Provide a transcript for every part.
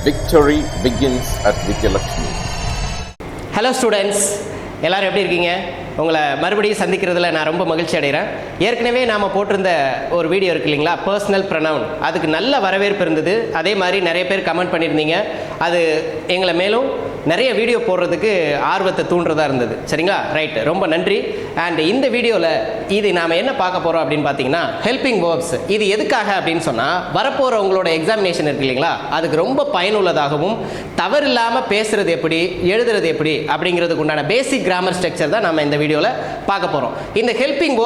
Victory begins at Vidyalakshmi. Hello students, எல்லாரும் எப்படி இருக்கீங்க? உங்களை மறுபடியும் சந்திக்கிறதுல நான் ரொம்ப மகிழ்ச்சி அடைகிறேன். ஏற்கனவே நாம் போட்டிருந்த ஒரு வீடியோ இருக்கு இல்லைங்களா, பர்சனல் ப்ரொனவுன், அதுக்கு நல்ல வரவேற்பு இருந்தது. அதே மாதிரி நிறைய பேர் கமெண்ட் பண்ணியிருந்தீங்க. அது எங்களை மேலும் நிறைய வீடியோ போடுறதுக்கு ஆர்வத்தை தூண்டுறதா இருந்தது. சரிங்களா? ரைட்டு, ரொம்ப நன்றி. அண்ட் இந்த வீடியோவில் இது நாம் என்ன பார்க்க போகிறோம் அப்படின்னு பார்த்தீங்கன்னா, ஹெல்பிங் வேர்ப்ஸ். இது எதுக்காக அப்படின்னு சொன்னால், வரப்போகிற உங்களோட எக்ஸாமினேஷன் இருக்கு இல்லைங்களா, அதுக்கு ரொம்ப பயனுள்ளதாகவும் தவறில்லாமல் பேசுகிறது எப்படி, எழுதுறது எப்படி அப்படிங்கிறதுக்கு உண்டான பேசிக் கிராமர் ஸ்ட்ரக்சர் தான் நம்ம இந்த வீடியோவில் பார்க்க போகிறோம். இந்த ஹெல்பிங்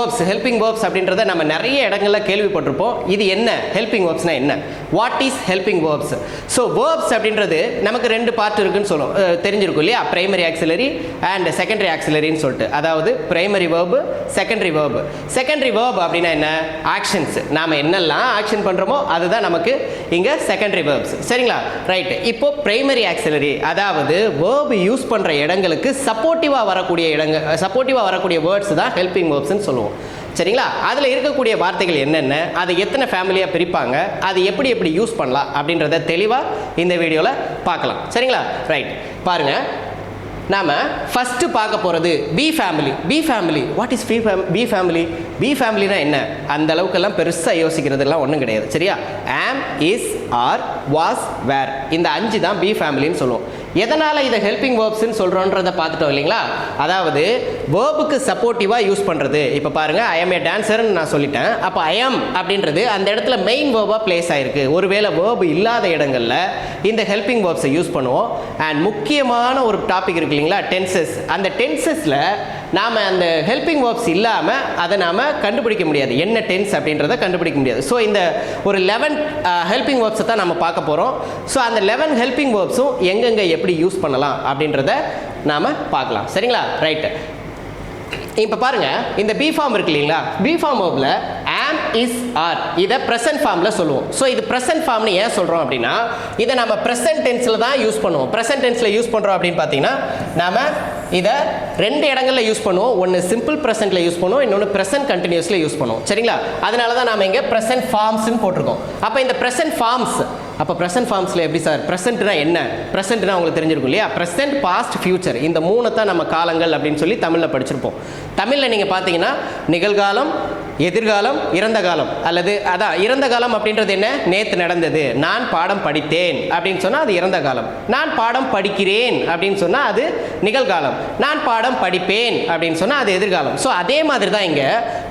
வேர்ப்ஸ் அப்படின்றத நம்ம நிறைய இடங்களில் கேள்விப்பட்டிருப்போம். இது என்ன ஹெல்பிங் வேர்ப்ஸ்னால் என்ன, what is helping verbs? So verbs அப்படின்றது நமக்கு ரெண்டு பார்ட் இருக்குன்னு சொல்லுவோம், தெரிஞ்சிருக்கும் இல்லையா, பிரைமரி ஆக்சிலரி அண்ட் செகண்டரி ஆக்சிலரின்னு சொல்லிட்டு. அதாவது primary verb, secondary verb. Secondary verb அப்படின்னா என்ன, ஆக்ஷன்ஸ். நாம் என்னெல்லாம் ஆக்ஷன் பண்ணுறோமோ அதுதான் நமக்கு இங்கே செகண்டரி வேர்ப்ஸ். சரிங்களா? ரைட்டு. இப்போ பிரைமரி ஆக்சிலரி, அதாவது வேர்பு யூஸ் பண்ணுற இடங்களுக்கு சப்போர்ட்டிவாக வரக்கூடிய வேர்ட்ஸ் தான் ஹெல்பிங் வேர்ப்ஸ்ன்னு சொல்லுவோம். சரிங்களா? அதில் இருக்கக்கூடிய வார்த்தைகள் என்னென்ன, அது எத்தனை ஃபேமிலியாக பிரிப்பாங்க, அது எப்படி எப்படி யூஸ் பண்ணலாம் அப்படின்றத தெளிவாக இந்த வீடியோவில் பார்க்கலாம். சரிங்களா? ரைட், பாருங்கள். நாம் ஃபஸ்ட்டு பார்க்க போகிறது B family. What is B family? B ஃபேமிலினா என்ன? அந்த அளவுக்கெல்லாம் பெருசாக யோசிக்கிறதுலாம் ஒன்றும் கிடையாது. சரியா? ஆம், இஸ், ஆர், வாஸ், வேர், இந்த 5 தான் பி ஃபேமிலின்னு சொல்லுவோம். எதனால் இதை ஹெல்பிங் வேர்ப்ஸ்ன்னு சொல்கிறோன்றதை பார்த்துட்டோம் இல்லைங்களா? அதாவது வேர்புக்கு சப்போர்ட்டிவாக யூஸ் பண்ணுறது. இப்போ பாருங்கள், ஐ எம் ஏ டான்ஸர்னு நான் சொல்லிட்டேன். அப்போ ஐ எம் அப்படின்றது அந்த இடத்துல மெயின் வேர்பாக பிளேஸ் ஆகிருக்கு. ஒருவேளை வேர்பு இல்லாத இடங்களில் இந்த ஹெல்பிங் வேர்ப்ஸை யூஸ் பண்ணுவோம். அண்ட் முக்கியமான ஒரு டாபிக் இருக்கு இல்லைங்களா, டென்சஸ். அந்த டென்சஸில் நாம் அந்த ஹெல்பிங் வேர்ப்ஸ் இல்லாமல் அதை நாம் கண்டுபிடிக்க முடியாது, என்ன டென்ஸ் அப்படின்றத கண்டுபிடிக்க முடியாது. ஸோ இந்த ஒரு 11 ஹெல்பிங் வேர்ப்ஸை தான் நம்ம பார்க்க போகிறோம். ஸோ அந்த 11 ஹெல்பிங் வேர்ப்ஸும் எங்கெங்கே எப்படி யூஸ் பண்ணலாம் அப்படின்றத நாம் பார்க்கலாம். சரிங்களா? ரைட்டு. இப்போ பாருங்க, இந்த பி ஃபார்ம் இருக்கு இல்லைங்களா, பி ஃபார்ம் வேர்பில் ஆம், இஸ், ஆர், இதை ப்ரெசன்ட் ஃபார்மில் சொல்லுவோம். ஸோ இது ப்ரெசன்ட் ஃபார்ம்னு ஏன் சொல்கிறோம் அப்படின்னா, இதை நம்ம ப்ரெசன்ட் டென்ஸில் தான் யூஸ் பண்ணுவோம். ப்ரெசன்ட் டென்ஸில் யூஸ் பண்ணுறோம் அப்படின்னு பார்த்தீங்கன்னா, நாம் இதை 2 இடங்களில் யூஸ் பண்ணுவோம். ஒன்று சிம்பிள் ப்ரெசென்ட்டில் யூஸ் பண்ணுவோம், இன்னொன்று ப்ரெசென்ட் கண்டினியூஸில் யூஸ் பண்ணுவோம். சரிங்களா? அதனால தான் நாம் இங்கே ப்ரெசென்ட் ஃபார்ம்ஸ்ன்னு போட்டிருக்கோம். அப்போ இந்த ப்ரெசென்ட் ஃபார்ம்ஸ், அப்போ ப்ரெசென்ட் ஃபார்ம்ஸில் எப்படி சார்? ப்ரெசென்ட்னா என்ன? ப்ரெசென்ட்னா உங்களுக்கு தெரிஞ்சிருக்கும் இல்லையா, ப்ரெசென்ட், பாஸ்ட், ஃபியூச்சர், இந்த 3 தான் நம்ம காலங்கள் அப்படின்னு சொல்லி தமிழில் படிச்சிருப்போம். தமிழில் நீங்கள் பார்த்தீங்கன்னா நிகழ்காலம், எதிர்காலம், இறந்த காலம், அல்லது அதான் இறந்த காலம் அப்படின்றது என்ன, நேற்று நடந்தது. நான் பாடம் படித்தேன் அப்படின்னு சொன்னால் அது இறந்த காலம். நான் பாடம் படிக்கிறேன் அப்படின்னு சொன்னால் அது நிகழ்காலம். நான் பாடம் படிப்பேன் அப்படின்னு சொன்னால் அது எதிர்காலம். ஸோ அதே மாதிரி தான் இங்கே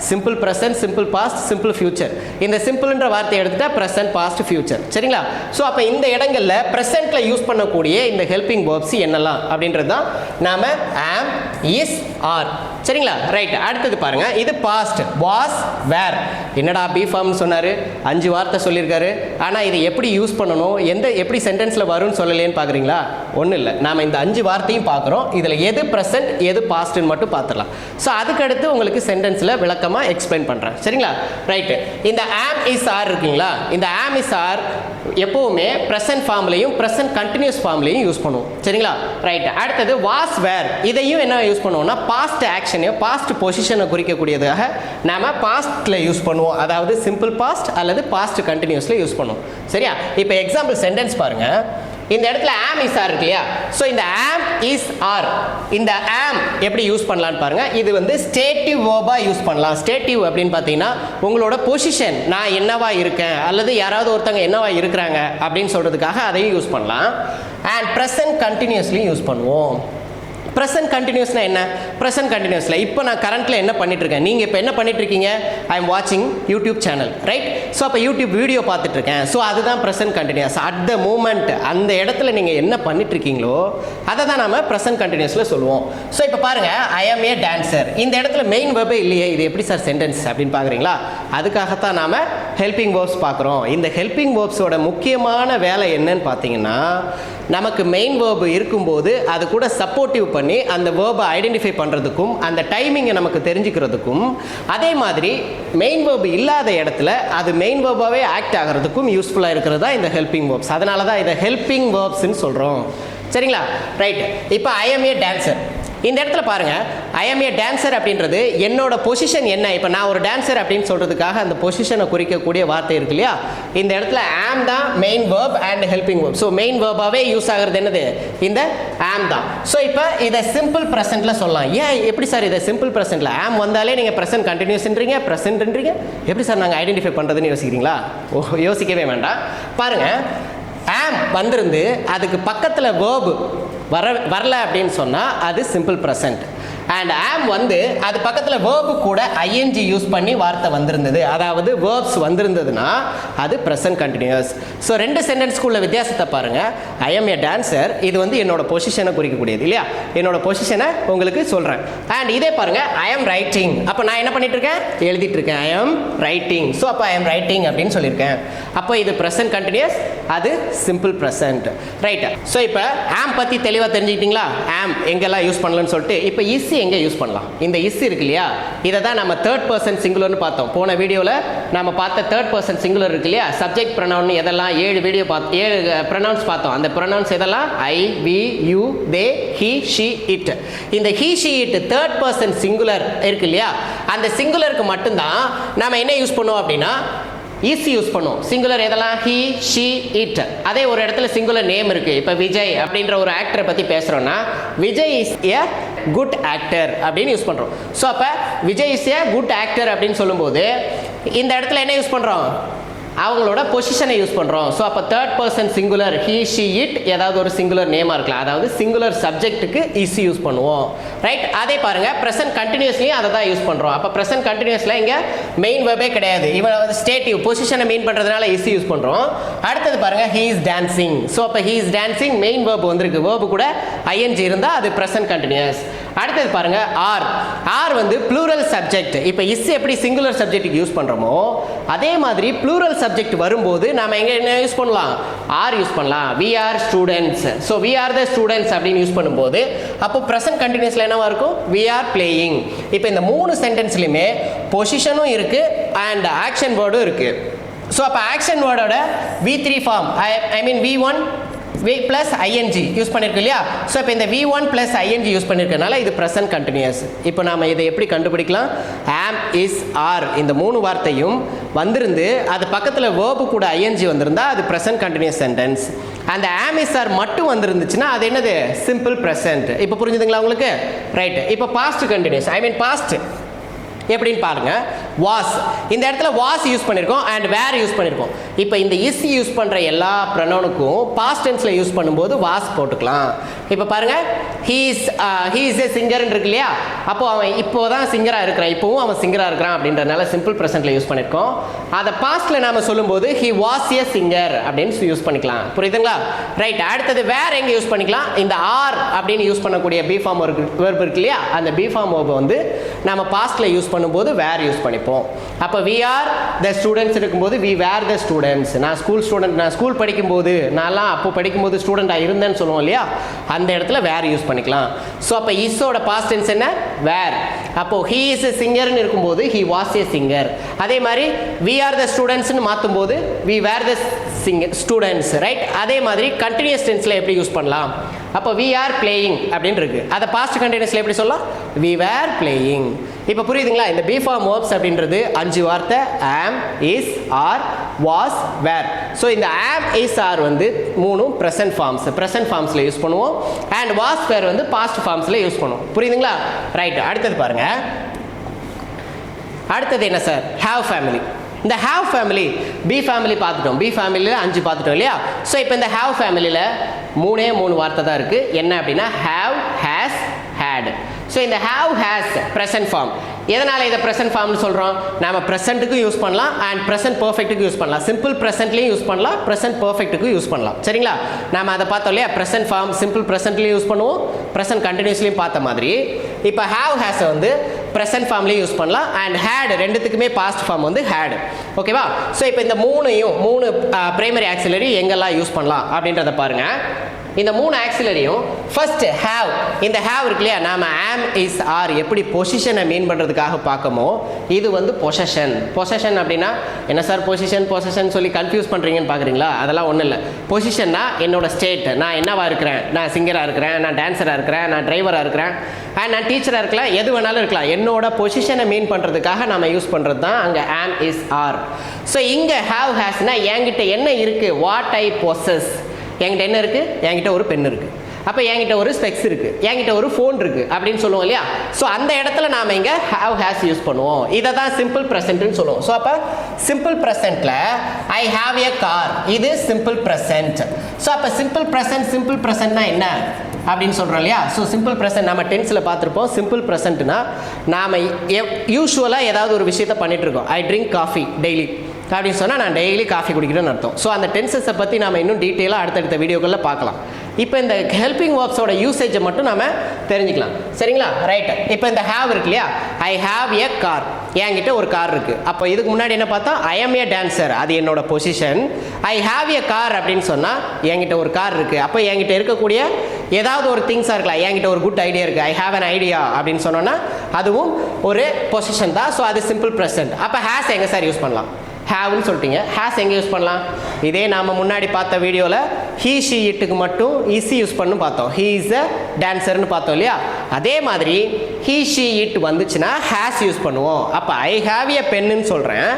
simple present, simple past, simple future. இந்த சிம்பிள்ன்ற வார்த்தையை எடுத்துட்டா ப்ரெசன்ட், பாஸ்ட், ஃபியூச்சர். சரிங்களா? ஸோ அப்போ இந்த இடங்களில் ப்ரெசென்ட்டில் யூஸ் பண்ணக்கூடிய இந்த ஹெல்பிங் வேர்ப்ஸ் என்னெல்லாம் அப்படின்றது தான் நாம் ஆம், இஸ், ஆர். சரிங்களா? ரைட். அடுத்தது பாருங்க, இது பாஸ்ட், வாஸ், வேர். என்னடா பி ஃபார்ம்னு சொன்னார், 5 வார்த்தை சொல்லியிருக்காரு, ஆனால் இது எப்படி யூஸ் பண்ணணும், எப்படி சென்டென்ஸில் வரும்னு சொல்லலேன்னு பார்க்குறீங்களா? ஒன்றும் இல்லை, நாம் இந்த 5 வார்த்தையும் பார்க்குறோம். இதில் எது ப்ரெசென்ட் எது பாஸ்ட்னு மட்டும் பார்த்துடலாம். ஸோ அதுக்கடுத்து உங்களுக்கு சென்டென்ஸில் விளக்கமாக எக்ஸ்பிளைன் பண்ணுறேன். சரிங்களா? ரைட்டு. இந்த ஆம், இஸ், ஆர் இருக்குங்களா, இந்த ஆம், இஸ், ஆர் எப்போவுமே ப்ரெசென்ட் ஃபார்ம்லையும் ப்ரெசென்ட் கண்டினியூஸ் ஃபார்ம்லையும் யூஸ் பண்ணுவோம். சரிங்களா? ரைட். அடுத்தது வாஸ், வேர், இதையும் என்ன யூஸ் பண்ணுவோம்னா பாஸ்ட் ஆக்ஷனையும் பாஸ்ட் பொசிஷனை குறிக்கக்கூடியதாக நாம் பாஸ்ட்டில் யூஸ் பண்ணுவோம். அதாவது சிம்பிள் பாஸ்ட் அல்லது பாஸ்ட் கண்டினியூஸில் யூஸ் பண்ணுவோம். சரியா? இப்போ எக்ஸாம்பிள் சென்டென்ஸ் பாருங்கள். இந்த இடத்துல ஆம், இஸ், ஆர் இருக்கு இல்லையா, ஸோ இந்த ஆம், இஸ், ஆர், இந்த ஆம் எப்படி யூஸ் பண்ணலான்னு பாருங்க. இது வந்து ஸ்டேட்டிவ் வேர்பா யூஸ் பண்ணலாம். ஸ்டேட்டிவ் அப்படின்னு பார்த்தீங்கன்னா உங்களோட பொசிஷன், நான் என்னவா இருக்கேன் அல்லது யாராவது ஒருத்தங்க என்னவா இருக்கிறாங்க அப்படின்னு சொல்றதுக்காக அதையும் யூஸ் பண்ணலாம். அண்ட் ப்ரெசன்ட் கண்டினியூஸ்லையும் யூஸ் பண்ணுவோம். ப்ரெசன்ட் கண்டினியூஸ்னா என்ன? ப்ரெசன்ட் கண்டினியூஸில் இப்போ நான் கரண்ட்டில் என்ன பண்ணிட்டு இருக்கேன், நீங்கள் இப்போ என்ன பண்ணிட்டு இருக்கீங்க, ஐ எம் வாட்சிங் யூடியூப் சேனல், ரைட்? ஸோ அப்போ யூடியூப் வீடியோ பார்த்துட்டு இருக்கேன். ஸோ அதுதான் present continuous. At the moment அந்த இடத்துல நீங்கள் என்ன பண்ணிட்டு இருக்கீங்களோ அதை தான் நம்ம ப்ரெசன்ட் கண்டினியூஸில் சொல்லுவோம். ஸோ இப்போ பாருங்கள், ஐ எம் ஏ டான்ஸர், இந்த இடத்துல மெயின் வேர்பே இல்லையே, இது எப்படி சார் சென்டென்ஸ் அப்படின்னு பார்க்குறீங்களா? அதுக்காகத்தான் நாம் ஹெல்பிங் வேர்ப்ஸ் பார்க்குறோம். இந்த ஹெல்பிங் வேர்ப்ஸோட முக்கியமான வேலை என்னன்னு பார்த்தீங்கன்னா, நமக்கு மெயின் வேர்பு இருக்கும்போது அது கூட சப்போர்ட்டிவ் பண்ணி அந்த வேர்பை ஐடென்டிஃபை பண்ணுறதுக்கும் அந்த டைமிங்கை நமக்கு தெரிஞ்சுக்கிறதுக்கும், அதே மாதிரி மெயின் வேர்பு இல்லாத இடத்துல அது மெயின் வேர்பாகவே ஆக்ட் ஆகிறதுக்கும் யூஸ்ஃபுல்லாக இருக்கிறது தான் இந்த ஹெல்பிங் வேர்ப்ஸ். அதனால தான் இதை ஹெல்பிங் வேர்ப்ஸ்ன்னு சொல்கிறோம். சரிங்களா? ரைட். இப்போ ஐ எம் ஏ டான்ஸர், இந்த இடத்துல பாருங்க, ஐ எம் ஏ டான்சர் அப்படின்றது என்னோட பொசிஷன் என்ன. இப்போ நான் ஒரு டான்சர் அப்படின்னு சொல்றதுக்காக அந்த பொசிஷனை குறிக்கக்கூடிய வார்த்தை இருக்கு இல்லையா, இந்த இடத்துல ஆம் தான் main verb and helping verb. So main வேர்பாகவே யூஸ் ஆகிறது என்னது, இந்த ஆம் தான். ஸோ இப்போ இதை சிம்பிள் ப்ரெசென்ட்ல சொல்லலாம். ஏன் எப்படி சார் இதை சிம்பிள் ப்ரெசென்ட்ல ஆம் வந்தாலே நீங்கள் ப்ரெசென்ட் கண்டினியூஸ்ன்றீங்க, ப்ரெசென்ட்ன்றீங்க, எப்படி சார் நாங்கள் ஐடென்டிஃபை பண்ணுறதுன்னு யோசிக்கிறீங்களா? யோசிக்கவே வேண்டாம். பாருங்க, ஆம் வந்திருந்து அதுக்கு பக்கத்தில் வேர்பு வரல அப்படின்னு சொன்னால் அது சிம்பிள் ப்ரெசென்ட். அண்ட் ஆம் வந்து அது பக்கத்தில் வேர்பு கூட ஐஎன்ஜி யூஸ் பண்ணி வார்த்தை வந்திருந்தது, அதாவது வேர்ப்ஸ் வந்திருந்ததுன்னா அது ப்ரெசென்ட் கண்டினியூஸ். ஸோ ரெண்டு சென்டென்ஸ்க்குள்ள வித்தியாசத்தை பாருங்கள். ஐ எம் ஏ டான்சர், இது வந்து என்னோட பொசிஷனை குறிக்கக்கூடியது இல்லையா, என்னோட பொசிஷனை உங்களுக்கு சொல்கிறேன். அண்ட் இதே பாருங்கள், ஐ எம் ரைட்டிங், அப்போ நான் என்ன பண்ணிட்டு இருக்கேன், எழுதிட்டு இருக்கேன். ஐ எம் ரைட்டிங், ஸோ அப்போ ஐ எம் ரைட்டிங் அப்படின்னு சொல்லியிருக்கேன். அப்போ இது ப்ரெசென்ட் கண்டினியூஸ், அது சிம்பிள் ப்ரெசென்ட். ரைட். ஸோ இப்போ ஆம் பற்றி தெளிவாக தெரிஞ்சுக்கிட்டீங்களா, ஆம் எங்கெல்லாம் யூஸ் பண்ணலன்னு சொல்லிட்டு. இப்போ இஸ் எங்கே யூஸ் பண்ணலாம், இந்த இஸ் இருக்கு இல்லையா, இதை தான் நம்ம தேர்ட் பர்சன் சிங்குலர்னு பார்த்தோம். போன வீடியோவில் நம்ம பார்த்த தேர்ட் பர்சன் சிங்குலர் இருக்கு இல்லையா, சப்ஜெக்ட் ப்ரொனவுன் எதெல்லாம் 7 ப்ரொனவுன்ஸ் பார்த்தோம். அந்த ப்ரொனவுன்ஸ் எதெல்லாம், I, we, you, they, he, she, it. இந்த he, she, it third person singular இருக்கு இல்லையா, அந்த சிங்குலருக்கு மட்டும்தான் நம்ம என்ன யூஸ் பண்ணுவோம் அப்படின்னா இஸ் யூஸ் பண்ணும். சிங்குலர் எதெல்லாம், ஹி, ஷி, இட். அதே ஒரு இடத்துல சிங்குலர் நேம் இருக்கு. இப்போ விஜய் அப்படின்ற ஒரு ஆக்டரை பற்றி பேசுகிறோன்னா Vijay is a good actor அப்படின்னு யூஸ் பண்ணுறோம். ஸோ அப்போ Vijay is a good actor அப்படின்னு சொல்லும்போது இந்த இடத்துல என்ன யூஸ் பண்ணுறோம், அவங்களோட பொசிஷனை யூஸ் பண்ணுறோம். ஸோ அப்போ third person singular he, she, it ஏதாவது ஒரு சிங்குலர் நேமாக இருக்கலாம், அதாவது சிங்குலர் சப்ஜெக்ட்டுக்கு இஸ் யூஸ் பண்ணுவோம். ரைட். அதே பாருங்க, ப்ரெசென்ட் கண்டினியூஸ்லையும் அதை தான் யூஸ் பண்ணுறோம். அப்போ ப்ரெசென்ட் கண்டினியூஸில் இங்கே மெயின் வேர்பே கிடையாது, இவன் வந்து ஸ்டேட்டிவ் பொசிஷனை மீன் பண்ணுறதுனால இஸ் யூஸ் பண்ணுறோம். அடுத்தது பாருங்க, ஹி இஸ் டான்சிங். ஸோ அப்போ he is dancing main verb வந்திருக்கு, வேர்பு கூட ஐஎன்ஜி இருந்தால் அது ப்ரெசென்ட் கண்டினியூஸ். அடுத்தது பாருங்க, ஆர். ஆர் வந்து ப்ளூரல் சப்ஜெக்ட். இப்போ இஸ் எப்படி சிங்குலர் சப்ஜெக்ட்டுக்கு யூஸ் பண்ணுறோமோ அதே மாதிரி ப்ளூரல் சப்ஜெக்ட் வரும்போது நாம எங்க என்ன யூஸ் பண்ணலாம், ஆர் யூஸ் பண்ணலாம். we are students, so we are the students அப்படின்னு யூஸ் பண்ணும்போது அப்போ present continuousல என்னவா இருக்கும், we are playing. இப்போ இந்த மூணு சென்டென்ஸ்லயுமே பொசிஷனும் இருக்கு அண்ட் ஆக்ஷன் வேர்டும் இருக்கு. ஸோ அப்போ ஆக்ஷன் வேர்டோட V3 ஃபார்ம், ஐ மீன் V1 V plus ing use பண்ணிருக்கு இல்லையா. ஸோ இப்போ இந்த V1 plus ing யூஸ் பண்ணிருக்கனால இது present continuous. இப்போ நாம இதை எப்படி கண்டுபிடிக்கலாம், am, is, are இந்த மூணு வார்த்தையும் வந்திருந்து அது பக்கத்தில் verb கூட ing வந்திருந்தா அது present continuous sentence. அந்த am, is, are மட்டும் வந்திருந்துச்சுன்னா அது என்னது, simple present. இப்போ புரிஞ்சுதுங்களா உங்களுக்கு? ரைட். இப்போ past continuous, ஐ மீன் past எப்படின்னு பாருங்க. வாஸ், இந்த இடத்துல வாஸ் யூஸ் பண்ணியிருக்கோம் அண்ட் வேர் யூஸ் பண்ணியிருக்கோம். இப்போ இந்த இஸ் யூஸ் பண்ணுற எல்லா ப்ரொனவுனுக்கும் பாஸ்ட் டென்ஸில் யூஸ் பண்ணும்போது வாஸ் போட்டுக்கலாம். இப்போ பாருங்க, ஹீ இஸ் ஏ சிங்கர்னு இருக்கு இல்லையா, அப்போ அவன் இப்போ தான் சிங்கராக இருக்கிறான், இப்போவும் அவன் சிங்கராக இருக்கிறான் அப்படின்றதுனால சிம்பிள் ப்ரெசென்ட்டில் யூஸ் பண்ணியிருக்கோம். அதை பாஸ்ட்டில் நாம் சொல்லும்போது ஹி வாஸ் ஏ சிங்கர் அப்படின்னு யூஸ் பண்ணிக்கலாம். புரியுதுங்களா? ரைட். அடுத்தது வேர் எங்கே யூஸ் பண்ணிக்கலாம், இந்த ஆர் அப்படின்னு யூஸ் பண்ணக்கூடிய பி ஃபார்ம் வெர்ப் இருக்கு இல்லையா, அந்த பி ஃபார்ம் வெர்ப் வந்து நம்ம பாஸ்ட்டில் யூஸ் பண்ணும்போது வேர் யூஸ் பண்ணிப்போம். அப்போ we are the students இருக்கும்போது we were the students. நான் ஸ்கூல் ஸ்டூடெண்ட், நான் ஸ்கூல் படிக்கும்போது நான்லாம் அப்போ படிக்கும்போது ஸ்டூடெண்டாக இருந்தேன்னு சொல்லுவோம் இல்லையா, அந்த இடத்துல வேர் யூஸ் பண்ணிக்கலாம். ஸோ அப்போ இஸோட பாஸ்ட் டென்ஸ் என்ன, வேர். அப்போ he is a singerன்னு இருக்கும்போது he was a singer. அதே மாதிரி we are the studentsன்னு மாற்றும் போது we were the students. Right. அதே மாதிரி கண்டினியூஸ் டென்ஸில் எப்படி யூஸ் பண்ணலாம், அப்போ we are playing அப்படின்னு இருக்கு, அதை பாஸ்ட் கண்டினியூஸ்ல எப்படி சொல்லலாம், we were playing. இப்போ புரியுதுங்களா? இந்த பி ஃபார்ம் வேர்ப்ஸ் அப்படின்றது 5 வார்த்தை, am, is, are, was, were. So இந்த am, is, are வந்து மூணும் ப்ரெசன்ட் ஃபார்ம்ஸ், ப்ரெசன்ட் ஃபார்ம்ஸில் யூஸ் பண்ணுவோம். அண்ட் was, were வந்து பாஸ்ட் ஃபார்ம்ஸில் யூஸ் பண்ணுவோம். புரியுதுங்களா? ரைட். அடுத்தது பாருங்க, அடுத்தது என்ன சார், have family. இந்த have family, பி ஃபேமிலி பார்த்துட்டோம், பி ஃபேமிலியில் 5 பார்த்துட்டோம் இல்லையா. ஸோ இப்போ இந்த have ஃபேமிலியில் 3 வார்த்தை தான் இருக்குது. என்ன அப்படின்னா have, has, had. ஸோ இந்த have, has present form. எதனால் இதை ப்ரெசென்ட் ஃபார்ம்னு சொல்கிறோம், நம்ம ப்ரெசென்ட்டுக்கும் யூஸ் பண்ணலாம் அண்ட் ப்ரெசென்ட் பர்ஃபெக்ட்டுக்கு யூஸ் பண்ணலாம், சிம்பிள் ப்ரெசென்ட்லையும் யூஸ் பண்ணலாம், ப்ரெசென்ட் பர்ஃபெக்ட்டுக்கும் யூஸ் பண்ணலாம். சரிங்களா? நம்ம அதை பார்த்தோம் இல்லையா, ப்ரெசென்ட் ஃபார்ம் சிம்பிள் ப்ரெசென்ட்லையும் யூஸ் பண்ணுவோம், ப்ரெசென்ட் கண்டினியூஸ்லையும் பார்த்த மாதிரி இப்போ have, has வந்து ப்ரெசென்ட் ஃபார்ம்லையும் யூஸ் பண்ணலாம் அண்ட் had ரெண்டுத்துக்குமே பாஸ்ட் ஃபார்ம் வந்து had. ஓகேவா? ஸோ இப்போ இந்த மூணு பிரைமரி ஆக்சிலரி எங்கெல்லாம் யூஸ் பண்ணலாம் அப்படின்றத பாருங்கள். இந்த 3 ஆக்சிலரியும் ஃபர்ஸ்ட் ஹேவ், இந்த ஹேவ் இருக்கு இல்லையா, நாம ஆம் இஸ் ஆர் எப்படி பொசிஷனை மீன் பண்ணுறதுக்காக பார்க்கமோ இது வந்து பொசஷன். பொசஷன் அப்படின்னா என்ன சார் பொசிஷன் சொல்லி கன்ஃபியூஸ் பண்ணுறீங்கன்னு பார்க்குறீங்களா? அதெல்லாம் ஒன்றும் இல்லை. பொசிஷன்னா என்னோட ஸ்டேட், நான் என்னவா இருக்கிறேன், நான் சிங்கராக இருக்கிறேன், நான் டான்ஸராக இருக்கிறேன், நான் டிரைவராக இருக்கிறேன், நான் டீச்சராக இருக்கலாம், எது வேணாலும் இருக்கலாம். என்னோட பொசிஷனை மீன் பண்ணுறதுக்காக நம்ம யூஸ் பண்ணுறது தான் அங்கே ஆம் இஸ் ஆர். ஸோ இங்கே ஹேவ் ஹேஸ்னா என்கிட்ட என்ன இருக்குது, வாட் ஐ பொசஸ். என்கிட்ட என்ன இருக்குது, என்கிட்ட ஒரு பென் இருக்குது, அப்போ என்கிட்ட ஒரு ஸ்பெக்ஸ் இருக்குது, என்கிட்ட ஒரு ஃபோன் இருக்குது அப்படின்னு சொல்லுவோம் இல்லையா? ஸோ அந்த இடத்துல நாம் இங்கே ஹேவ் ஹேஸ் யூஸ் பண்ணுவோம். இதை தான் சிம்பிள் ப்ரெசென்ட்னு சொல்லுவோம். ஸோ அப்போ சிம்பிள் ப்ரெசென்ட்டில் ஐ ஹாவ் எ கார், இது சிம்பிள் ப்ரெசென்ட். ஸோ அப்போ சிம்பிள் ப்ரெசென்ட்னா என்ன அப்படின்னு சொல்கிறோம் இல்லையா? ஸோ சிம்பிள் ப்ரெசென்ட் நம்ம டென்ஸில் பார்த்துருப்போம். சிம்பிள் ப்ரெசென்ட்னா நாம் யூஸ்வலாக ஏதாவது ஒரு விஷயத்தை பண்ணிகிட்ருக்கோம். ஐ ட்ரிங்க் காஃபி டெய்லி அப்படின்னு சொன்னால் நான் டெய்லி காஃபி குடிக்கிறேன்னு அர்த்தம். ஸோ அந்த டென்சஸை பற்றி நம்ம இன்னும் டீட்டெயிலாக அடுத்தடுத்த வீடியோக்களில் பார்க்கலாம். இப்போ இந்த ஹெல்பிங் வேர்ப்ஸோட யூசேஜை மட்டும் நம்ம தெரிஞ்சுக்கலாம். சரிங்களா? ரைட். இப்போ இந்த ஹேவ் இருக்கு இல்லையா, ஐ ஹாவ் எ கார், என்கிட்ட ஒரு கார் இருக்குது. அப்போ இதுக்கு முன்னாடி என்ன பார்த்தா, ஐ எம் ஏ டான்சர், அது என்னோட position. I have a car அப்படின்னு சொன்னால் என்கிட்ட ஒரு கார் இருக்குது. அப்போ என்கிட்ட இருக்கக்கூடிய ஏதாவது ஒரு திங்ஸாக இருக்கலாம். என்கிட்ட ஒரு குட் ஐடியா இருக்குது, ஐ ஹாவ் அன் ஐடியா அப்படின்னு சொன்னோன்னா அதுவும் ஒரு பொசிஷன் தான். ஸோ அது சிம்பிள் ப்ரெசென்ட். அப்போ ஹேஸ் எங்கே சார் யூஸ் பண்ணலாம்? ஹேவ்னு சொல்லிட்டீங்க. ஹேஸ் எங்கே யூஸ் பண்ணலாம்? இதே நாம் முன்னாடி பார்த்த வீடியோவில் ஹீ ஷி இட்டுக்கு மட்டும் இசி யூஸ் பண்ணு பார்த்தோம். ஹீ இஸ் அ டான்சர்னு பார்த்தோம் இல்லையா? அதே மாதிரி ஹீ ஷி இட் வந்துச்சுன்னா ஹேஸ் யூஸ் பண்ணுவோம். அப்போ ஐ ஹாவ் எ பென்னு சொல்கிறேன்,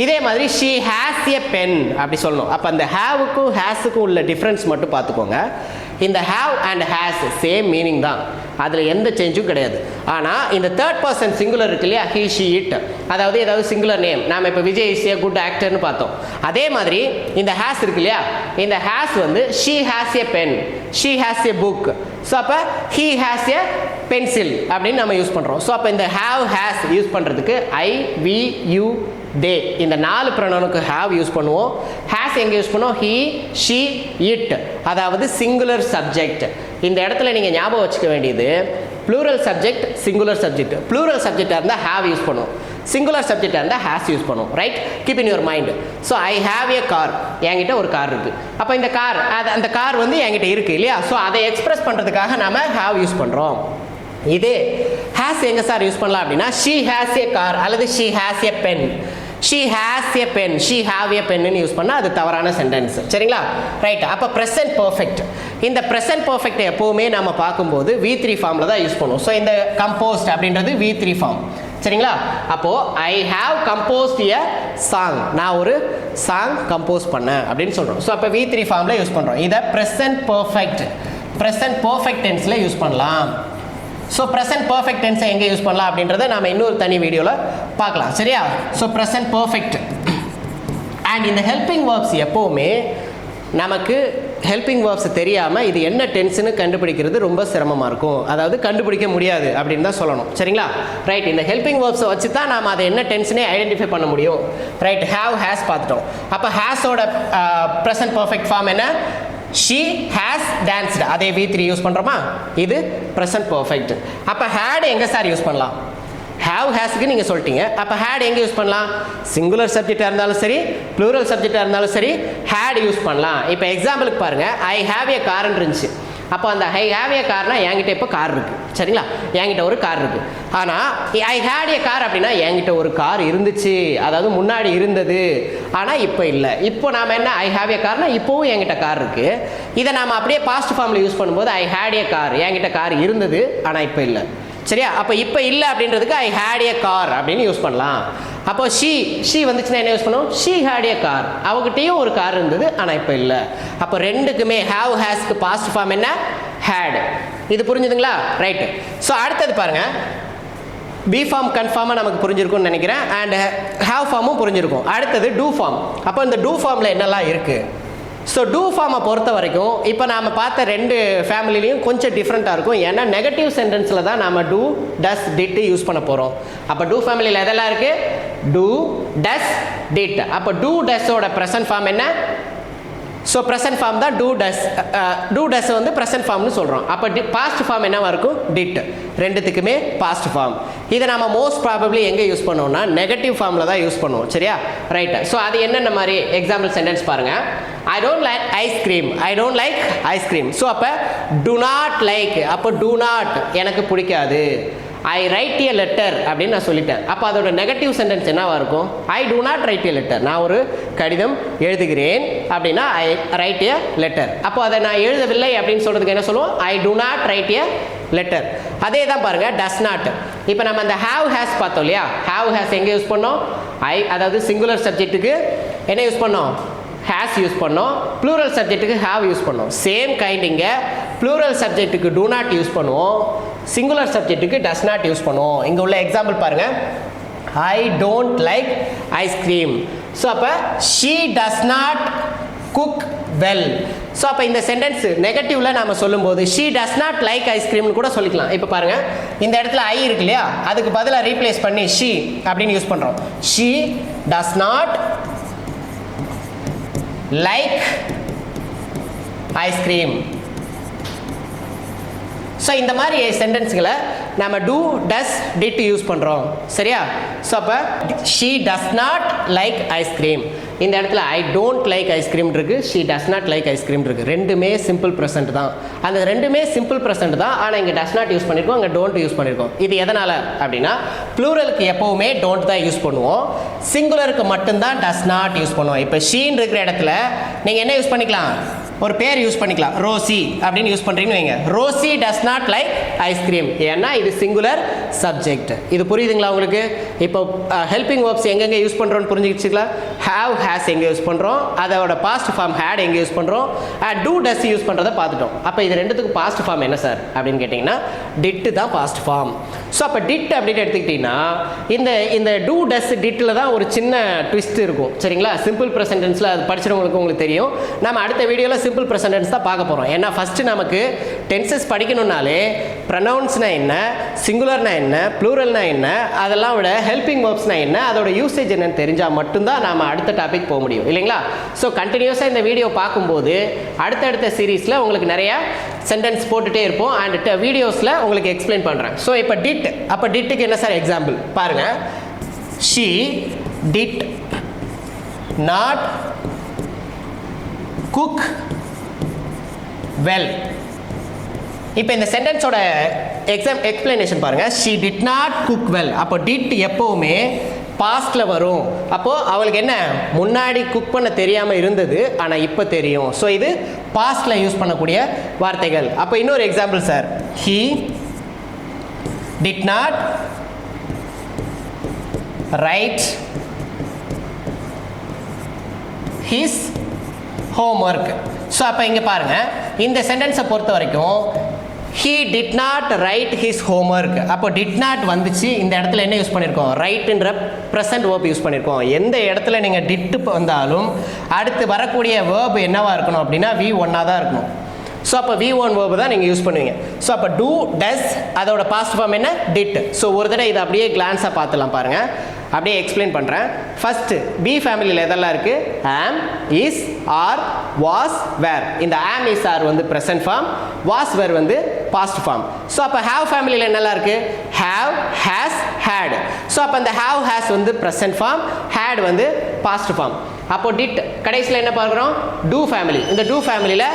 இதே மாதிரி ஷீ ஹேஸ் எ பென் அப்படி சொல்லணும். அப்போ அந்த ஹேவுக்கும் ஹேஸுக்கும் உள்ள டிஃப்ரென்ஸ் மட்டும் பார்த்துக்கோங்க. இந்த have and has same meaning தான், அதில் எந்த சேஞ்சும் கிடையாது. ஆனால் இந்த தேர்ட் பர்சன் சிங்குலர் இருக்கு இல்லையா, ஹீ ஷி இட், அதாவது ஏதாவது சிங்குலர் நேம். நாம் இப்போ விஜய் இஸ் ஏ குட் ஆக்டர்னு பார்த்தோம். அதே மாதிரி இந்த ஹேஸ் இருக்கு இல்லையா, இந்த ஹேஸ் வந்து she has a pen, she has a book. So அப்போ ஹீ ஹேஸ் எ பென்சில் அப்படின்னு நம்ம யூஸ் பண்ணுறோம். ஸோ அப்போ இந்த ஹேவ் ஹேஸ் யூஸ் பண்ணுறதுக்கு ஐ வி யூ தே இந்த 4 ப்ரொனவுனுக்கு ஹேவ் யூஸ் பண்ணுவோம். ஹேஸ் எங்கே யூஸ் பண்ணுவோம்? ஹீ ஷீ இட், அதாவது சிங்குலர் சப்ஜெக்ட். இந்த இடத்துல நீங்கள் ஞாபகம் வச்சுக்க வேண்டியது plural subject, singular subject. Plural சப்ஜெக்டாக இருந்தால் ஹேவ் யூஸ் பண்ணுவோம், சிங்குலர் சப்ஜெக்டாக இருந்தால் ஹேஸ் யூஸ் பண்ணுவோம். Right? Keep in your mind. So I have a car, என்கிட்ட ஒரு கார் இருக்குது. அப்போ இந்த கார், அந்த கார் வந்து என்கிட்ட இருக்குது இல்லையா? ஸோ அதை எக்ஸ்பிரஸ் பண்ணுறதுக்காக நாம் ஹேவ் யூஸ் பண்ணுறோம். இதே ஹேஸ் எங்கே சார் யூஸ் பண்ணலாம் அப்படின்னா, ஷீ ஹேஸ் எ கார் அல்லது she has a pen. She has a pen, she have a பென்னு யூஸ் பண்ணால் அது தவறான சென்டென்ஸ். சரிங்களா? ரைட். அப்போ ப்ரெசன்ட் பர்ஃபெக்ட், இந்த ப்ரெசன்ட் பர்ஃபெக்ட் எப்போவுமே நம்ம பார்க்கும்போது V3 ஃபார்மில் தான் யூஸ் பண்ணுவோம். ஸோ இந்த கம்போஸ்ட் அப்படின்றது V3 ஃபார்ம். சரிங்களா? அப்போது I have composed a song, நான் ஒரு சாங் கம்போஸ் பண்ணேன் அப்படின்னு சொல்கிறோம். ஸோ அப்போ V3 ஃபார்மில் யூஸ் பண்ணுறோம். இதை ப்ரெசன்ட் பர்ஃபெக்ட் டென்ஸில் யூஸ் பண்ணலாம். ஸோ ப்ரெசன்ட் பர்ஃபெக்ட் டென்ஸை எங்கே யூஸ் பண்ணலாம் அப்படின்றத நம்ம இன்னொரு தனி வீடியோவில் பார்க்கலாம். சரியா? So present perfect. அண்ட் இந்த ஹெல்பிங் வேர்ப்ஸ் எப்போவுமே நமக்கு ஹெல்பிங் வேர்ப்ஸ் தெரியாமல் இது என்ன டென்ஸ்னு கண்டுபிடிக்கிறது ரொம்ப சிரமமாக இருக்கும். அதாவது கண்டுபிடிக்க முடியாது அப்படின்னு தான் சொல்லணும். சரிங்களா? ரைட். இந்த ஹெல்பிங் வேர்ப்ஸை வச்சு தான் நாம் அதை என்ன டென்ஸ்னே ஐடென்டிஃபை பண்ண முடியும். ரைட். ஹேவ் ஹேஸ் பார்த்துட்டோம். அப்போ ஹேஸோட ப்ரெசன்ட் பர்ஃபெக்ட் ஃபார்ம் என்ன? she has danced, அதே V3 யூஸ் பண்ணுறோமா? இது present perfect. அப்போ had எங்கே சார் யூஸ் பண்ணலாம்? have hasக்கு நீங்கள் சொல்லிட்டீங்க. அப்போ had எங்கே யூஸ் பண்ணலாம்? சிங்குலர் சப்ஜெக்டாக இருந்தாலும் சரி, ப்ளூரல் சப்ஜெக்டாக இருந்தாலும் சரி had யூஸ் பண்ணலாம். இப்போ எக்ஸாம்பிளுக்கு பாருங்கள், ஐ ஹாவ் ஏ கார்ன்னு இருந்துச்சு. அப்போ அந்த ஐ ஹாவ் ஏ கார்னா என்கிட்ட இப்போ கார் இருக்குது. சரிங்களா? என்கிட்ட ஒரு கார் இருக்குது. ஆனால் ஐ ஹேட் ஏ கார் அப்படின்னா என்கிட்ட ஒரு கார் இருந்துச்சு, அதாவது முன்னாடி இருந்தது, ஆனால் இப்போ இல்லை. இப்போ நாம் என்ன, ஐ ஹாவ் ஏ கார்னா இப்போவும் என்கிட்ட கார் இருக்குது. இதை நாம் அப்படியே பாஸ்ட் ஃபார்மில் யூஸ் பண்ணும்போது ஐ ஹேட் ஏ கார், என்கிட்ட கார் இருந்தது ஆனால் இப்போ இல்லை. சரியா? அப்போ இப்போ இல்லை அப்படின்றதுக்கு ஐ ஹேட் ஏ கார் அப்படின்னு யூஸ் பண்ணலாம். அப்போ ஷீ வந்துச்சுன்னா என்ன யூஸ் பண்ணுவோம்? ஷீ ஹேட் ஏ கார், அவகிட்டையும் ஒரு கார் இருந்தது ஆனால் இப்போ இல்லை. அப்போ ரெண்டுக்குமே ஹேவ் ஹேஸ்க்கு பாஸ்ட் ஃபார்ம் என்ன? ஹேட். இது புரிஞ்சுதுங்களா? ரைட்டு. ஸோ அடுத்தது பாருங்கள், பி ஃபார்ம் கன்ஃபார்மாக நமக்கு புரிஞ்சிருக்கும்னு நினைக்கிறேன். அண்ட் ஹேவ் ஃபார்மும் புரிஞ்சிருக்கும். அடுத்தது டூ ஃபார்ம். அப்போ இந்த டூ ஃபார்மில் என்னெல்லாம் இருக்குது? ஸோ டூ ஃபார்மை பொறுத்த வரைக்கும் இப்போ நாம் பார்த்த ரெண்டு ஃபேமிலிலையும் கொஞ்சம் டிஃப்ரெண்ட்டாக இருக்கும். ஏன்னா நெகட்டிவ் சென்டென்ஸில் தான் நாம் டூ, டஸ், டிட் யூஸ் பண்ண போகிறோம். அப்போ டூ ஃபேமிலியில் எதெல்லாம் இருக்குது? Do, does, did. அப்போ டூ டஸ்ஸோட ப்ரெசன்ட் ஃபார்ம் என்ன? ஸோ ப்ரெசன்ட் ஃபார்ம் தான் டூ டஸ். டூ டஸ் வந்து ப்ரெசன்ட் ஃபார்ம்னு சொல்கிறோம். அப்போ பாஸ்ட் ஃபார்ம் என்னவா இருக்கும்? டிட். ரெண்டுத்துக்குமே பாஸ்ட் ஃபார்ம். இதை நம்ம மோஸ்ட் ப்ராபப்ளி எங்கே யூஸ் பண்ணுவோம்னா நெகட்டிவ் ஃபார்மில் தான் யூஸ் பண்ணுவோம். சரியா? ரைட். ஸோ அது என்னென்ன மாதிரி எக்ஸாம்பிள் சென்டென்ஸ் பாருங்கள். I don't like ice cream. I don't like ice cream. So அப்போ டு நாட் லைக், அப்போ டு நாட் எனக்கு பிடிக்காது. ஐ ரைட் எ லெட்டர் அப்படின்னு நான் சொல்லிட்டேன். அப்போ அதோட நெகட்டிவ் சென்டென்ஸ் என்னவா இருக்கும்? I do not write a letter. நான் ஒரு கடிதம் எழுதுகிறேன் அப்படின்னா ஐ ரைட் எ லெட்டர். அப்போ அதை நான் எழுதவில்லை அப்படின்னு சொல்கிறதுக்கு என்ன சொல்லுவோம்? I do not write a letter. அதே தான் பாருங்கள் டஸ் நாட். இப்போ நம்ம அந்த ஹாவ் ஹேஸ் பார்த்தோம் இல்லையா? ஹாவ் ஹேஸ் எங்கே யூஸ் பண்ணோம்? அதாவது சிங்குலர் சப்ஜெக்ட்டுக்கு என்ன யூஸ் பண்ணோம்? ஹேஸ் யூஸ் பண்ணோம். ப்ளூரல் சப்ஜெக்ட்டுக்கு ஹாவ் யூஸ் பண்ணோம். சேம் கைண்ட் இங்கே ப்ளூரல் சப்ஜெக்ட்டுக்கு டூ நாட் யூஸ் பண்ணுவோம், சிங்குலர் சப்ஜெக்ட்டுக்கு டஸ் நாட் யூஸ் பண்ணுவோம். இங்கே உள்ள எக்ஸாம்பிள் பாருங்கள். I don't like ice cream. So அப்போ she does not cook well. So அப்போ இந்த சென்டென்ஸ் நெகட்டிவ்ல நாம சொல்லும்போது ஷீ டஸ் நாட் லைக் ஐஸ்கிரீம்னு கூட சொல்லிக்கலாம். இப்போ பாருங்க, இந்த இடத்துல ஐ இருக்கு இல்லையா, அதுக்கு பதிலாக ரீப்ளேஸ் பண்ணி ஷீ அப்படின்னு யூஸ் பண்ணுறோம். She does not like ice cream. So இந்த மாதிரி சென்டென்ஸுகளை நம்ம டூ டஸ் டிட் யூஸ் பண்ணுறோம். சரியா? ஸோ அப்போ she does not like ice cream. இந்த இடத்துல ஐ டோன்ட் லைக் ஐஸ்கிரீம் இருக்கு, she does not like ice cream இருக்கு. ரெண்டுமே சிம்பிள் ப்ரெசன்ட் தான். அந்த ரெண்டுமே சிம்பிள் ப்ரெசன்ட் தான். ஆனால் இங்கே டஸ் நாட் யூஸ் பண்ணியிருக்கோம், இங்கே டோன்ட் யூஸ் பண்ணியிருக்கோம். இது எதனால் அப்படின்னா ப்ளூரலுக்கு எப்போவுமே டோன்ட் தான் யூஸ் பண்ணுவோம், சிங்குலருக்கு மட்டும்தான் டஸ் நாட் யூஸ் பண்ணுவோம். இப்போ ஷீன் இருக்கிற இடத்துல நீங்கள் என்ன யூஸ் பண்ணிக்கலாம்? ஒரு பேர் யூஸ் பண்ணிக்கலாம். ரோசி அப்படின்னு யூஸ் பண்ணுறீங்கன்னு வைங்க. Rosie does not like ice cream. ஏன்னா இது சிங்குலர் சப்ஜெக்ட். இது புரியுதுங்களா உங்களுக்கு? இப்போ ஹெல்பிங் வேர்ப்ஸ் எங்கெங்கே யூஸ் பண்ணுறோன்னு புரிஞ்சுக்கிச்சுங்களா? ஹேவ் ஹேஸ் எங்கே யூஸ் பண்ணுறோம், அதோட பாஸ்ட் ஃபார்ம் ஹேட் எங்கே யூஸ் பண்ணுறோம், டூ டஸ் யூஸ் பண்ணுறதை பார்த்துட்டோம். அப்போ இது ரெண்டுத்துக்கு பாஸ்ட் ஃபார்ம் என்ன சார் அப்படின்னு கேட்டிங்கன்னா டிட்டு தான் பாஸ்ட் ஃபார்ம். ஸோ அப்போ டிட் அப்படின்னு எடுத்துக்கிட்டிங்கன்னா இந்த டூ டஸ் டிட்டில் தான் ஒரு சின்ன ட்விஸ்ட் இருக்கும். சரிங்களா? சிம்பிள் ப்ரெசன்டென்ஸில் அது படிச்சிருவங்களுக்கு உங்களுக்கு தெரியும். நம்ம அடுத்த வீடியோவில் சிம்பிள் ப்ரெசன்டென்ஸ் தான் பார்க்க போகிறோம். ஏன்னா ஃபஸ்ட்டு நமக்கு டென்சஸ் படிக்கணும்னாலே ப்ரொனவுன்ஸ்னா என்ன, சிங்குலர்னா என்ன, ப்ளூரல்னா என்ன, அதெல்லாம் விட ஹெல்பிங் வேர்ப்ஸ்னா என்ன, அதோட யூசேஜ் என்னன்னு தெரிஞ்சால் மட்டும்தான் நாம் அடுத்த டாபிக் போக முடியும் இல்லைங்களா? ஸோ கண்டினியூஸாக இந்த வீடியோ பார்க்கும்போது அடுத்தடுத்த சீரீஸில் உங்களுக்கு நிறையா சென்டென்ஸ் போட்டுகிட்டே இருப்போம். அண்ட் வீடியோஸில் உங்களுக்கு எக்ஸ்பிளைன் பண்ணுறேன். ஸோ இப்போ டிட், அப்போ டிட்டுக்கு என்ன சார் எக்ஸாம்பிள் பாருங்கள். She did not cook well. இப்போ இந்த சென்டென்ஸோட எக்ஸ்பிளனேஷன் பாருங்க. She did not cook well. அப்போ டிட் எப்போவுமே பாஸ்ட்ல வரும். அப்போ அவளுக்கு என்ன, முன்னாடி குக் பண்ண தெரியாமல் இருந்தது, ஆனால் இப்போ தெரியும். ஸோ இது பாஸ்ட்ல யூஸ் பண்ணக்கூடிய வார்த்தைகள். அப்போ இன்னொரு example sir. He did not right his homework. So அப்போ இங்கே பாருங்கள், இந்த சென்டென்ஸை பொறுத்த வரைக்கும் he did not write his homework. அப்போ did not வந்துச்சு, இந்த இடத்துல என்ன யூஸ் பண்ணியிருக்கோம்? ரைட்ன்ற ப்ரெசன்ட் வேர்ப் யூஸ் பண்ணியிருக்கோம். எந்த இடத்துல நீங்கள் டிட் வந்தாலும் அடுத்து வரக்கூடிய வேர்ப் என்னவா இருக்கணும் அப்படின்னா V1 தான் இருக்கணும். ஸோ அப்போ V1 வேர்பு தான் நீங்கள் யூஸ் பண்ணுவீங்க. ஸோ அப்போ டூ டஸ் அதோட பாஸ்ட் ஃபார்ம் என்ன? டிட். ஸோ ஒரு தடவை இதை அப்படியே கிளான்ஸாக பார்த்துலாம் பாருங்கள். அப்படியே எக்ஸ்பிளைன் பண்ணுறேன். ஃபஸ்ட்டு பி ஃபேமிலியில் எதெல்லாம் இருக்குது? ஆம், இஸ், ஆர், வாஸ், வேர். இந்த ஆம், இஸ், ஆர் வந்து ப்ரெசன்ட் ஃபார்ம், வாஸ், வேர் வந்து பாஸ்ட் ஃபார்ம். ஸோ அப்போ ஹேவ் ஃபேமிலியில் என்னெல்லாம் இருக்குது? Have, has, had. ஸோ அப்போ இந்த ஹேவ் ஹேஸ் வந்து ப்ரெசன்ட் ஃபார்ம், ஹேட் வந்து பாஸ்ட் ஃபார்ம். அப்போ டிட் கடைசியில் என்ன பார்க்குறோம்? Do family. இந்த டூ ஃபேமிலியில்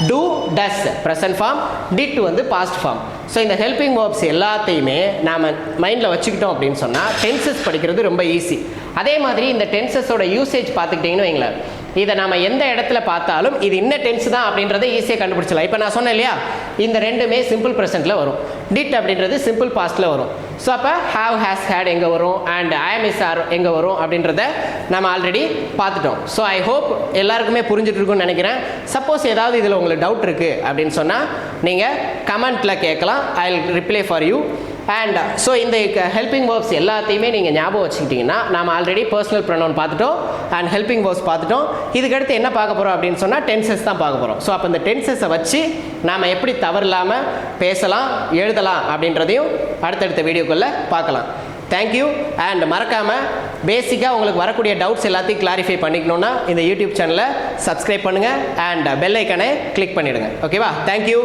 do does present form, did வந்து பாஸ்ட் ஃபார்ம். ஸோ இந்த ஹெல்பிங் வேர்ப்ஸ் எல்லாத்தையுமே நாம் மைண்டில் வச்சுக்கிட்டோம் அப்படின்னு சொன்னால் டென்சஸ் படிக்கிறது ரொம்ப ஈஸி. அதே மாதிரி இந்த டென்சஸோட யூசேஜ் பார்த்துக்கிட்டிங்கன்னு வைங்களேன், இதை நம்ம எந்த இடத்துல பார்த்தாலும் இது என்ன டென்ஸ் தான் அப்படின்றத ஈஸியாக கண்டுபிடிச்சலாம். இப்போ நான் சொன்னேன் இல்லையா, இந்த ரெண்டுமே சிம்பிள் ப்ரெசென்ட்டில் வரும், டிட் அப்படின்றது சிம்பிள் பாஸ்ட்டில் வரும். ஸோ அப்போ ஹேவ், ஹேஸ், ஹேட் எங்கே வரும், அண்ட் ஐஎம், இஸ், ஆர் எங்கே வரும் அப்படின்றத நம்ம ஆல்ரெடி பார்த்துட்டோம். ஸோ ஐ ஹோப் எல்லாருக்குமே புரிஞ்சுட்டு இருக்குன்னு நினைக்கிறேன். சப்போஸ் ஏதாவது இதில் உங்களுக்கு டவுட் இருக்குது அப்படின்னு சொன்னால் நீங்கள் கமெண்ட்டில் கேட்கலாம். I will reply for you. And so இந்த ஹெல்பிங் வேர்ப்ஸ் எல்லாத்தையுமே நீங்கள் ஞாபகம் வச்சுக்கிட்டிங்கன்னா, நாம் ஆல்ரெடி பர்சனல் ப்ரொனவுன் பார்த்துட்டோம் அண்ட் ஹெல்பிங் வேர்ப்ஸ் பார்த்துட்டோம். இதுக்கடுத்து என்ன பார்க்க போகிறோம் அப்படின்னு சொன்னால் டென்சஸ் தான் பார்க்க போகிறோம். ஸோ அப்போ இந்த டென்சஸை வச்சு நாம் எப்படி தவறு இல்லாமல் பேசலாம், எழுதலாம் அப்படின்றதையும் அடுத்தடுத்த வீடியோக்குள்ளே பார்க்கலாம். தேங்க்யூ. அண்ட் மறக்காமல் பேசிக்காக உங்களுக்கு வரக்கூடிய டவுட்ஸ் எல்லாத்தையும் கிளாரிஃபை பண்ணிக்கணுன்னா இந்த யூடியூப் சேனலை சப்ஸ்கிரைப் பண்ணுங்கள் அண்ட் பெல் ஐக்கனை கிளிக் பண்ணிவிடுங்க. ஓகேவா? தேங்க்யூ.